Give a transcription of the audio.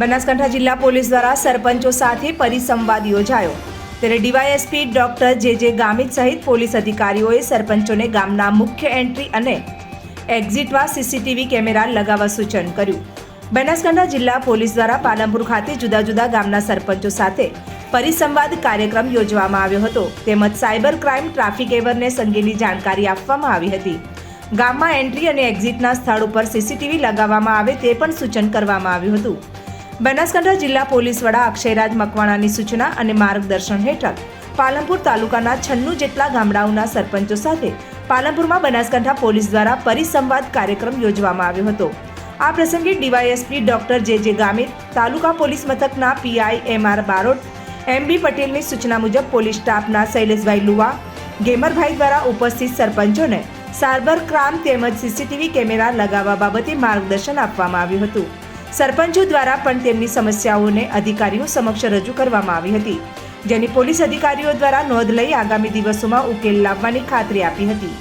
બનાસકાંઠા જિલ્લા પોલીસ દ્વારા સરપંચો સાથે પરિસંવાદ યોજાયો ત્યારે ડીવાયએસપી ડોક્ટર જે ગામિત સહિત પોલીસ અધિકારીઓએ સરપંચોને ગામના મુખ્ય એન્ટ્રી અને એક્ઝિટમાં સીસીટીવી કેમેરા લગાવવા સૂચન કર્યું। બનાસકાંઠા જિલ્લા પોલીસ દ્વારા પાલનપુર ખાતે જુદા જુદા ગામના સરપંચો સાથે પરિસંવાદ કાર્યક્રમ યોજવામાં આવ્યો હતો તેમજ સાયબર ક્રાઇમ ટ્રાફિક એવરનેસ અંગેની જાણકારી આપવામાં આવી હતી। ગામમાં એન્ટ્રી અને એક્ઝિટના સ્થળ ઉપર સીસીટીવી લગાવવામાં આવે તે પણ સૂચન કરવામાં આવ્યું હતું। બનાસકાંઠા જિલ્લા પોલીસ વડા અક્ષયરાજ મકવાણાની સૂચના અને માર્ગદર્શન હેઠળ પાલનપુર તાલુકાના 96 જેટલા ગામડાઓના સરપંચો સાથે પાલનપુરમાં બનાસકાંઠા પોલીસ દ્વારા પરિસંવાદ કાર્યક્રમ યોજવામાં આવ્યો હતો। આ પ્રસંગે ડીવાયએસપી ડોક્ટર જે ગામિત, તાલુકા પોલીસ મથકના પીઆઈ MR બારોટ, MB પટેલની સૂચના મુજબ પોલીસ સ્ટાફના શૈલેષભાઈ લુવા, ગેમરભાઈ દ્વારા ઉપસ્થિત સરપંચોને સાયબર ક્રાઇમ તેમજ સીસીટીવી કેમેરા લગાવવા બાબતે માર્ગદર્શન આપવામાં આવ્યું હતું। સરપંચો દ્વારા પણ તેમની સમસ્યાઓને અધિકારીઓ સમક્ષ રજૂ કરવામાં આવી હતી, જેની પોલીસ અધિકારીઓ દ્વારા નોંધ લઈ આગામી દિવસોમાં ઉકેલ લાવવાની ખાતરી આપી હતી।